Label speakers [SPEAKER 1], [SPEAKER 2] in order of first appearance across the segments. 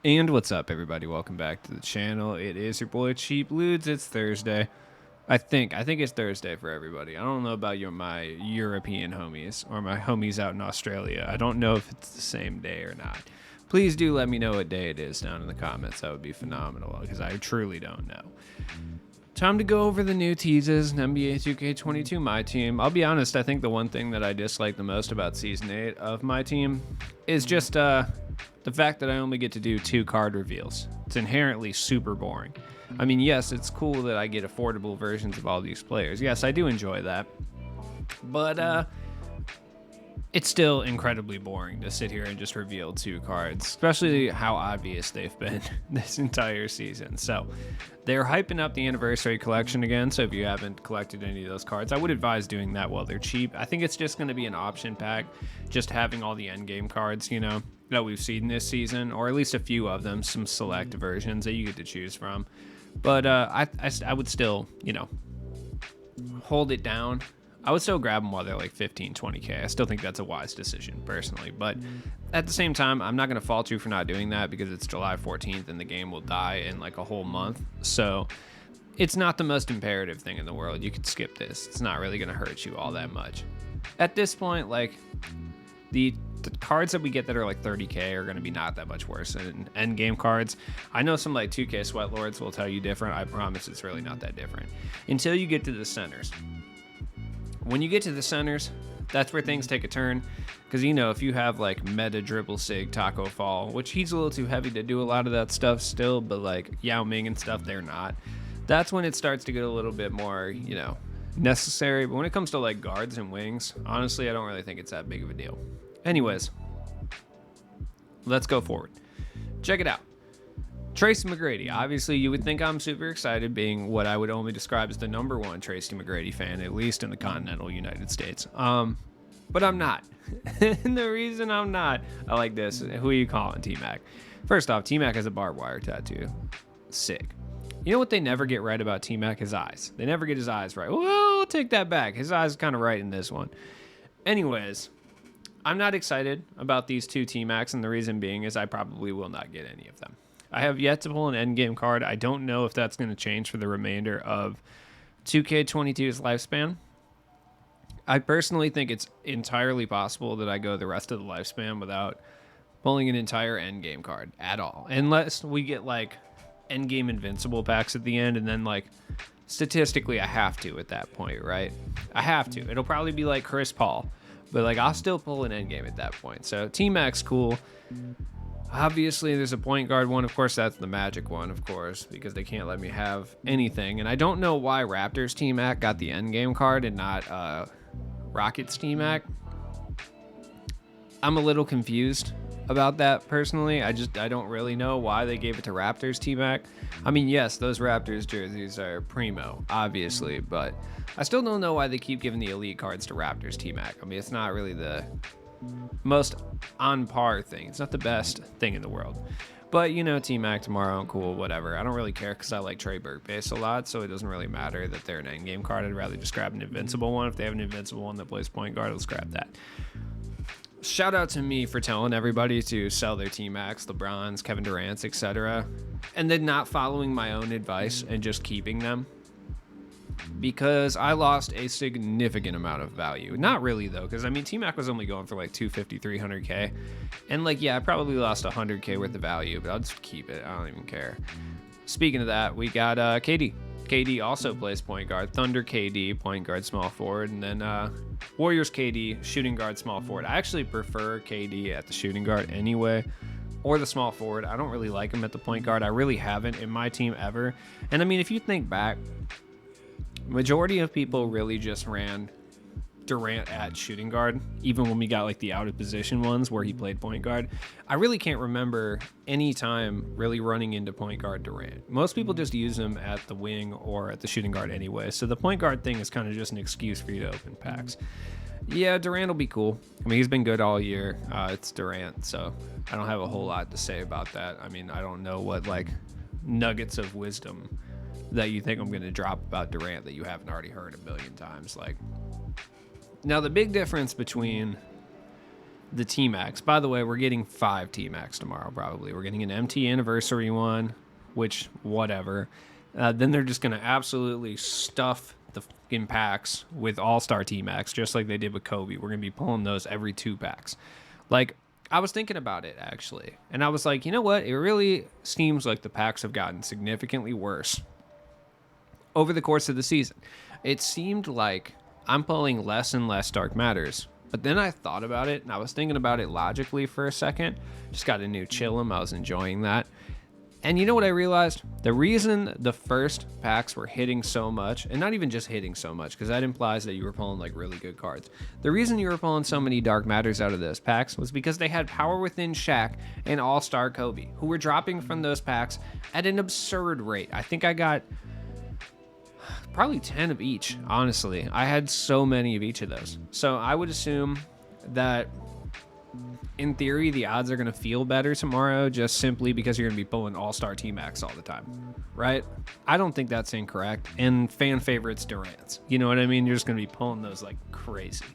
[SPEAKER 1] And what's up, everybody? Welcome back to the channel. It is your boy Cheap Ludes. It's Thursday. I think it's Thursday for everybody. I don't know about my European homies or my homies out in Australia. I don't know if it's the same day or not. Please do let me know what day it is down in the comments. That would be phenomenal because I truly don't know. Time to go over the new teases in NBA 2K22 My Team. I'll be honest, I think the one thing that I dislike the most about Season 8 of My Team is just the fact that I only get to do 2 card reveals. It's inherently super boring. I mean, yes, it's cool that I get affordable versions of all these players. Yes, I do enjoy that. But it's still incredibly boring to sit here and just reveal 2 cards, especially how obvious they've been this entire season. So they're hyping up the anniversary collection again, so if you haven't collected any of those cards, I would advise doing that while they're cheap. I think it's just going to be an option pack, just having all the endgame cards, that we've seen this season, or at least a few of them, some select versions that you get to choose from. But I would still, hold it down. I would still grab them while they're like 15, 20K. I still think that's a wise decision, personally. But at the same time, I'm not going to fault you for not doing that because it's July 14th and the game will die in like a whole month. So it's not the most imperative thing in the world. You could skip this. It's not really going to hurt you all that much. At this point, like, the cards that we get that are like 30K are going to be not that much worse than end game cards. I know some like 2K Sweatlords will tell you different. I promise it's really not that different until you get to the centers. When you get to the centers, that's where things take a turn. Because, if you have like Meta, Dribble, Sig, Taco Fall, which he's a little too heavy to do a lot of that stuff still, but like Yao Ming and stuff, they're not. That's when it starts to get a little bit more, necessary. But when it comes to like guards and wings, honestly, I don't really think it's that big of a deal. Anyways, let's go forward. Check it out. Tracy McGrady. Obviously, you would think I'm super excited, being what I would only describe as the #1 Tracy McGrady fan, at least in the continental United States. But I'm not. And the reason I'm not, I like this. Who are you calling, Tmac? First off, Tmac has a barbed wire tattoo. Sick. You know what they never get right about Tmac? His eyes. They never get his eyes right. Well, I'll take that back. His eyes are kind of right in this one. Anyways, I'm not excited about these 2 Tmacs, and the reason being is I probably will not get any of them. I have yet to pull an endgame card. I don't know if that's going to change for the remainder of 2K22's lifespan. I personally think it's entirely possible that I go the rest of the lifespan without pulling an entire endgame card at all. Unless we get like endgame invincible packs at the end, and then like statistically I have to at that point, right? I have to. It'll probably be like Chris Paul, but like I'll still pull an endgame at that point. So T-Mac's cool. Obviously, there's a point guard one. Of course, that's the Magic one, of course, because they can't let me have anything. And I don't know why Raptors T-Mac got the endgame card and not Rockets T-Mac. I'm a little confused about that, personally. I don't really know why they gave it to Raptors T-Mac. I mean, yes, those Raptors jerseys are primo, obviously, but I still don't know why they keep giving the elite cards to Raptors T-Mac. I mean, it's not really the most on par thing. It's not the best thing in the world. But, T-Mac tomorrow, cool, whatever. I don't really care because I like Trey Burke-Base a lot, so it doesn't really matter that they're an endgame card. I'd rather just grab an invincible one. If they have an invincible one that plays point guard, let's grab that. Shout out to me for telling everybody to sell their T-Macs, LeBrons, Kevin Durant's, etc., and then not following my own advice and just keeping them. Because I lost a significant amount of value. Not really, though, because, I mean, T-Mac was only going for, like, 250, 300K. And, like, yeah, I probably lost 100K worth of value, but I'll just keep it. I don't even care. Speaking of that, we got KD. KD also plays point guard. Thunder KD, point guard, small forward. And then Warriors KD, shooting guard, small forward. I actually prefer KD at the shooting guard anyway, or the small forward. I don't really like him at the point guard. I really haven't in my team ever. And, I mean, if you think back, majority of people really just ran Durant at shooting guard, even when we got like the out of position ones where he played point guard. I really can't remember any time really running into point guard Durant. Most people just use him at the wing or at the shooting guard anyway, so the point guard thing is kind of just an excuse for you to open packs. Yeah, Durant will be cool. I mean, he's been good all year. It's Durant, so I don't have a whole lot to say about that. I mean, I don't know what like nuggets of wisdom that you think I'm going to drop about Durant that you haven't already heard a million times. Like, now the big difference between the Tmacs. By the way, we're getting 5 Tmacs tomorrow, probably. We're getting an MT anniversary one, which, whatever. Then they're just going to absolutely stuff the fucking packs with all-star Tmacs, just like they did with Kobe. We're going to be pulling those every 2 packs. Like, I was thinking about it, actually. And I was like, you know what? It really seems like the packs have gotten significantly worse over the course of the season. It seemed like I'm pulling less and less Dark Matters. But then I thought about it, and I was thinking about it logically for a second. Just got a new Chillum. I was enjoying that. And you know what I realized? The reason the first packs were hitting so much, and not even just hitting so much, because that implies that you were pulling like really good cards. The reason you were pulling so many Dark Matters out of those packs was because they had Power Within Shaq and All-Star Kobe, who were dropping from those packs at an absurd rate. I think I got probably 10 of each, honestly. I had so many of each of those. So I would assume that in theory, the odds are going to feel better tomorrow just simply because you're going to be pulling all-star T-Max all the time, right? I don't think that's incorrect. And fan favorites Durant's. You know what I mean? You're just going to be pulling those like crazy.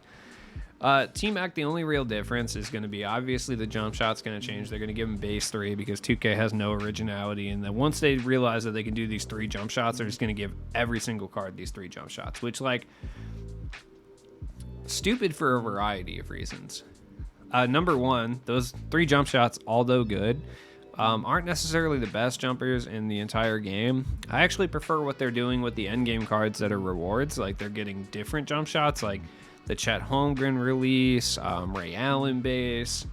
[SPEAKER 1] T-Mac, the only real difference is going to be obviously the jump shot's going to change. They're going to give him base 3 because 2K has no originality. And then once they realize that they can do these 3 jump shots, they're just going to give every single card these 3 jump shots, which like stupid for a variety of reasons. Number one, those 3 jump shots, although good, aren't necessarily the best jumpers in the entire game. I actually prefer what they're doing with the endgame cards that are rewards. Like they're getting different jump shots, like the Chet Holmgren release, Ray Allen base.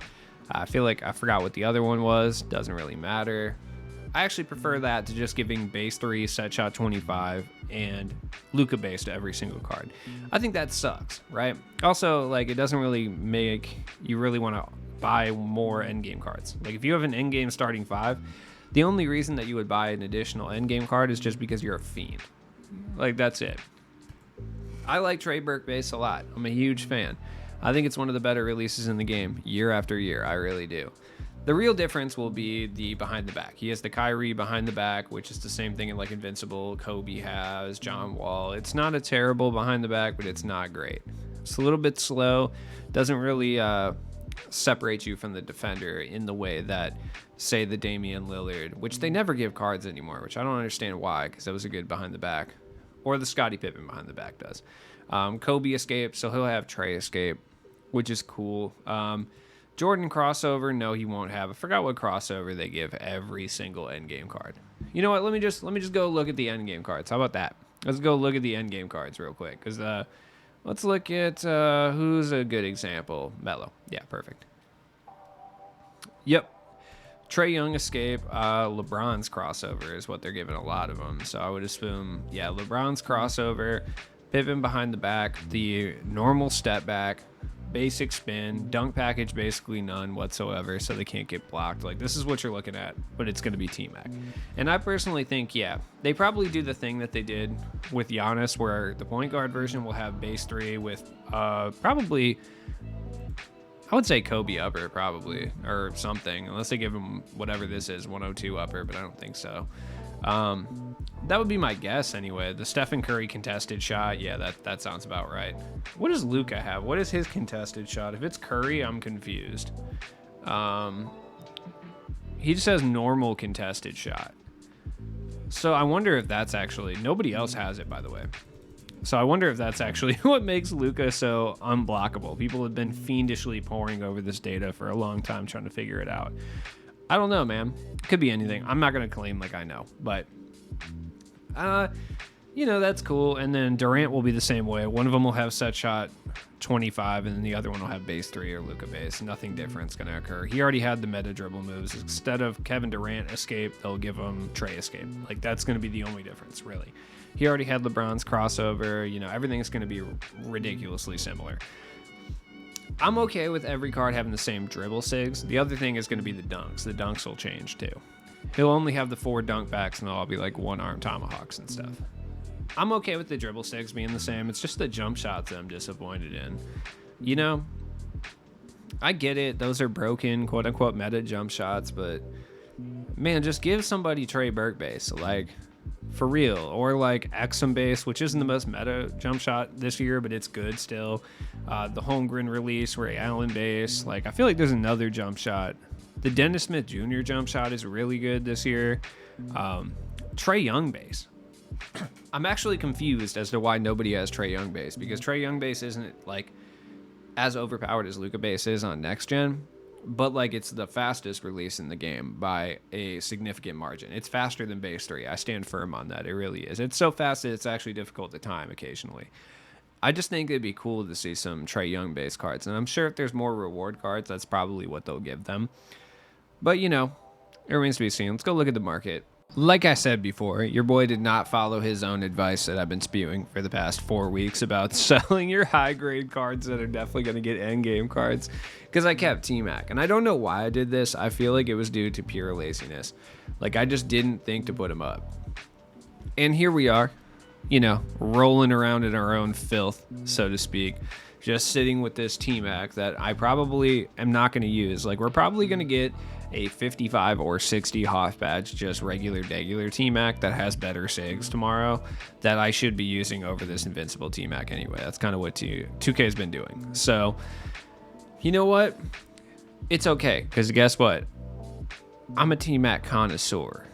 [SPEAKER 1] I feel like I forgot what the other one was. Doesn't really matter. I actually prefer that to just giving base 3, set shot 25, and Luka base to every single card. I think that sucks, right? Also, like, it doesn't really make you really want to buy more endgame cards. Like, if you have an endgame starting 5, the only reason that you would buy an additional endgame card is just because you're a fiend. Like, that's it. I like Trey Burke base a lot. I'm a huge fan. I think it's one of the better releases in the game year after year. I really do. The real difference will be the behind the back. He has the Kyrie behind the back, which is the same thing in like Invincible. Kobe has, John Wall. It's not a terrible behind the back, but it's not great. It's a little bit slow. Doesn't really separate you from the defender in the way that, say, the Damian Lillard, which they never give cards anymore, which I don't understand why, because that was a good behind the back. Or the Scottie Pippen behind the back does. Kobe escaped, so he'll have Trey escape, which is cool. Jordan crossover, no, he won't have. I forgot what crossover they give every single endgame card. You know what? Let me just go look at the endgame cards. How about that? Let's go look at the endgame cards real quick. Because let's look at who's a good example. Melo. Yeah, perfect. Yep. Trae Young escape. LeBron's crossover is what they're giving a lot of them. So I would assume, yeah, LeBron's crossover, Pippen behind the back, the normal step back, basic spin, dunk package basically none whatsoever, so they can't get blocked. Like, this is what you're looking at, but it's going to be T-Mac. And I personally think, yeah, they probably do the thing that they did with Giannis, where the point guard version will have base 3 with probably, I would say Kobe upper probably, or something, unless they give him whatever this is, 102 upper, but I don't think so. That would be my guess anyway. The Stephen Curry contested shot, yeah, that sounds about right. What does Luka have? What is his contested shot? If it's Curry, I'm confused. He just has normal contested shot. So I wonder if that's actually, nobody else has it, by the way. So I wonder if that's actually what makes Luka so unblockable. People have been fiendishly poring over this data for a long time trying to figure it out. I don't know, man. It could be anything. I'm not going to claim like I know, but you know, that's cool. And then Durant will be the same way. One of them will have set shot 25, and then the other one will have base 3 or Luka base. Nothing different's going to occur. He already had the meta dribble moves. Instead of Kevin Durant escape, they'll give him Trey escape. Like, that's going to be the only difference, really. He already had LeBron's crossover. You know, everything's going to be ridiculously similar. I'm okay with every card having the same dribble sigs. The other thing is going to be the dunks. The dunks will change too. He'll only have the 4 dunk backs, and they'll all be like 1-arm tomahawks and stuff. I'm okay with the dribble sigs being the same. It's just the jump shots I'm disappointed in. You know, I get it. Those are broken, quote-unquote, meta jump shots, but man, just give somebody Trey Burke base. Like, for real. Or like Exum base, which isn't the most meta jump shot this year, but it's good still. The Holmgren release, Ray Allen base. Like, I feel like there's another jump shot. The Dennis Smith Jr. jump shot is really good this year. Trae Young base. I'm actually confused as to why nobody has Trae Young base, because Trae Young base isn't like as overpowered as Luka base is on next gen, but like it's the fastest release in the game by a significant margin. It's faster than base 3. I stand firm on that. It really is. It's so fast that it's actually difficult to time occasionally. I just think it'd be cool to see some Trae Young base cards, and I'm sure if there's more reward cards, that's probably what they'll give them. But you know, it remains to be seen. Let's go look at the market. Like I said before, your boy did not follow his own advice that I've been spewing for the past 4 weeks about selling your high-grade cards that are definitely going to get endgame cards, because I kept Tmac. And I don't know why I did this. I feel like it was due to pure laziness. Like, I just didn't think to put him up. And here we are, you know, rolling around in our own filth, so to speak, just sitting with this Tmac that I probably am not going to use. Like, we're probably going to get a 55 or 60 Hoth badge, just regular Tmac that has better SIGs tomorrow, that I should be using over this invincible Tmac anyway. That's kind of what 2K's been doing. So, you know what? It's okay, because guess what? I'm a Tmac connoisseur.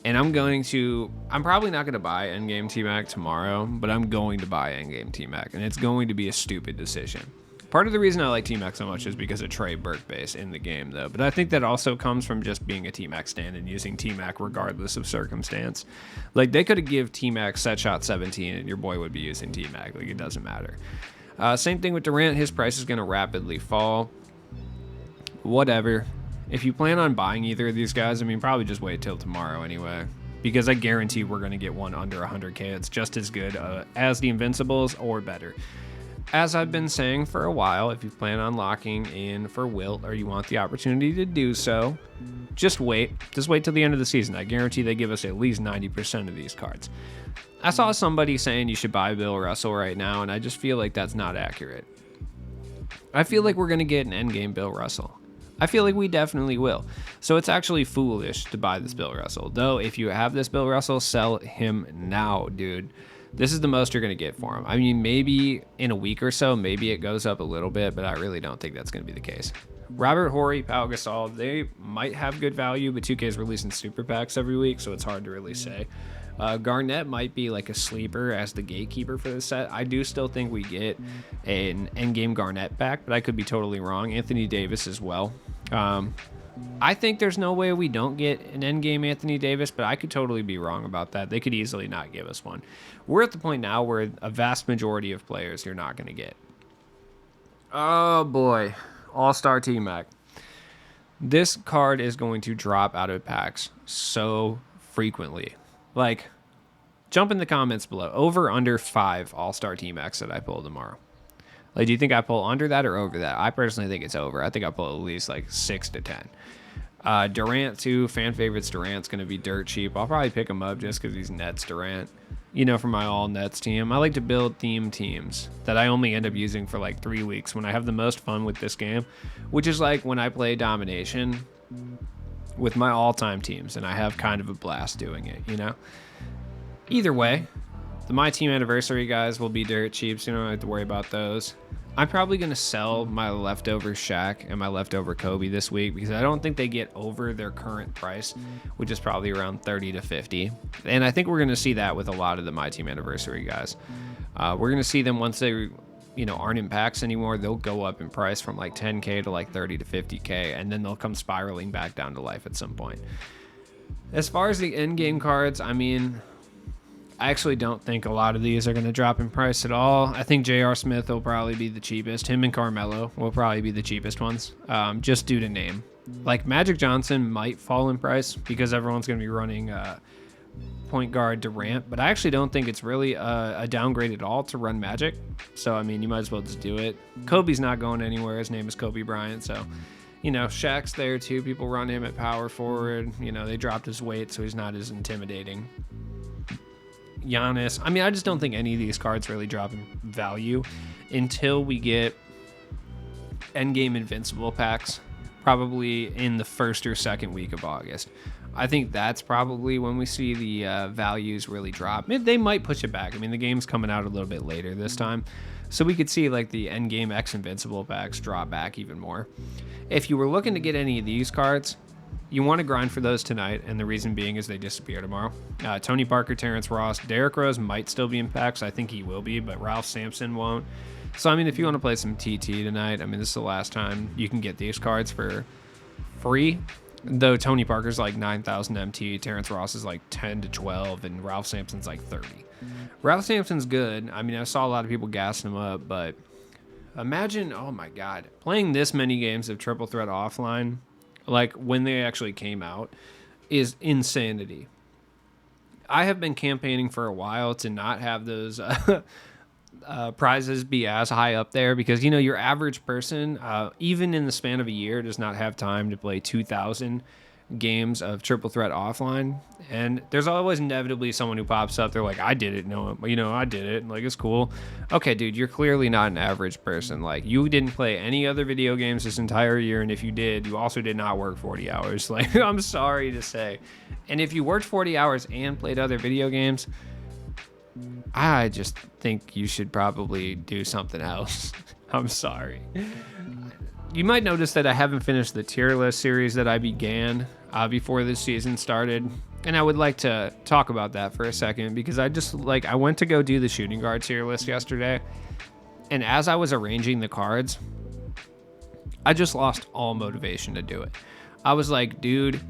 [SPEAKER 1] And I'm probably not going to buy endgame Tmac tomorrow, but I'm going to buy endgame Tmac, and it's going to be a stupid decision. Part of the reason I like Tmac so much is because of Trey Burke base in the game, though. But I think that also comes from just being a Tmac stand and using Tmac regardless of circumstance. Like, they could have give Tmac set shot 17 and your boy would be using Tmac. Like, it doesn't matter. Same thing with Durant. His price is going to rapidly fall. Whatever. If you plan on buying either of these guys, I mean, probably just wait till tomorrow anyway. Because I guarantee we're going to get one under 100k. It's just as good as the Invincibles or better. As I've been saying for a while, if you plan on locking in for Wilt or you want the opportunity to do so, just wait. Just wait till the end of the season. I guarantee they give us at least 90% of these cards. I saw somebody saying you should buy Bill Russell right now, and I just feel like that's not accurate. I feel like we're going to get an endgame Bill Russell. I feel like we definitely will. So it's actually foolish to buy this Bill Russell. Though, if you have this Bill Russell, sell him now, dude. This is the most you're going to get for him. I mean, maybe in a week or so, maybe it goes up a little bit, but I really don't think that's going to be the case. Robert Horry, Pau Gasol, they might have good value, but 2K is releasing super packs every week, so it's hard to really say. Garnett might be like a sleeper as the gatekeeper for the set. I do still think we get an endgame Garnett pack, but I could be totally wrong. Anthony Davis as well. I think there's no way we don't get an endgame Anthony Davis, but I could totally be wrong about that. They could easily not give us one. We're at the point now where a vast majority of players you're not going to get. Oh boy, All-Star T-Mac. This card is going to drop out of packs so frequently. Like, jump in the comments below. Over, under 5 All-Star T-Macs that I pull tomorrow. Like, do you think I pull under that or over that? I personally think it's over. I think I pull at least like 6 to 10. Durant too. Fan favorites Durant's going to be dirt cheap. I'll probably pick him up just because he's Nets Durant. You know, for my all Nets team. I like to build theme teams that I only end up using for like 3 weeks when I have the most fun with this game, which is like when I play Domination with my all-time teams, and I have kind of a blast doing it, you know? Either way, the My Team Anniversary guys will be dirt cheap, so you don't have to worry about those. I'm probably going to sell my leftover Shaq and my leftover Kobe this week because I don't think they get over their current price, which is probably around 30 to 50. And I think we're going to see that with a lot of the My Team Anniversary guys. We're going to see them once they, you know, aren't in packs anymore. They'll go up in price from like 10K to like 30 to 50K, and then they'll come spiraling back down to life at some point. As far as the end game cards, I mean, I actually don't think a lot of these are going to drop in price at all. I think J.R. Smith will probably be the cheapest. Him and Carmelo will probably be the cheapest ones, just due to name. Like, Magic Johnson might fall in price because everyone's going to be running point guard Durant, but I actually don't think it's really a downgrade at all to run Magic. So, I mean, you might as well just do it. Kobe's not going anywhere. His name is Kobe Bryant, so... You know, Shaq's there too. People run him at power forward. You know, they dropped his weight, so he's not as intimidating. Giannis. I mean, I just don't think any of these cards really drop in value until we get endgame Invincible packs, probably in the first or second week of August. I think that's probably when we see the values really drop. They might push it back. I mean, the game's coming out a little bit later this time, so we could see like the endgame X Invincible packs drop back even more. If you were looking to get any of these cards, you want to grind for those tonight, and the reason being is they disappear tomorrow. Tony Parker, Terrence Ross, Derrick Rose might still be in packs. I think he will be, but Ralph Sampson won't. So, I mean, if you want to play some TT tonight, I mean, this is the last time you can get these cards for free. Though Tony Parker's like 9,000 MT, Terrence Ross is like 10 to 12, and Ralph Sampson's like 30. Ralph Sampson's good. I mean, I saw a lot of people gassing him up, but imagine, oh my God, playing this many games of Triple Threat offline, like when they actually came out, is insanity. I have been campaigning for a while to not have those prizes be as high up there because, you know, your average person, even in the span of a year, does not have time to play 2,000 games of Triple Threat offline. And there's always inevitably someone who pops up. They're like, I did it. No, you know, I did it. Like, it's cool. Okay, dude, you're clearly not an average person. Like, you didn't play any other video games this entire year. And if you did, you also did not work 40 hours. Like, I'm sorry to say. And if you worked 40 hours and played other video games, I just think you should probably do something else. I'm sorry. You might notice that I haven't finished the tier list series that I began before this season started. And I would like to talk about that for a second because I went to go do the shooting guard tier list yesterday. And as I was arranging the cards, I just lost all motivation to do it. I was like, dude,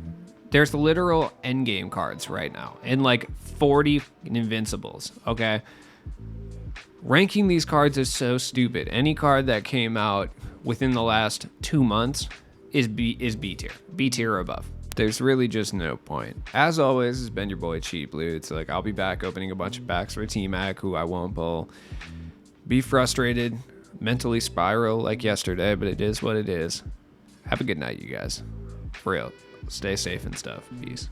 [SPEAKER 1] there's literal endgame cards right now and like 40 invincibles. Okay. Ranking these cards is so stupid. Any card that came out within the last 2 months is B tier. B tier or above. There's really just no point. As always, it's been your boy Cheap Loot. So like I'll be back opening a bunch of packs for Tmac who I won't pull. Be frustrated, mentally spiral like yesterday, but it is what it is. Have a good night, you guys. For real. Stay safe and stuff. Peace.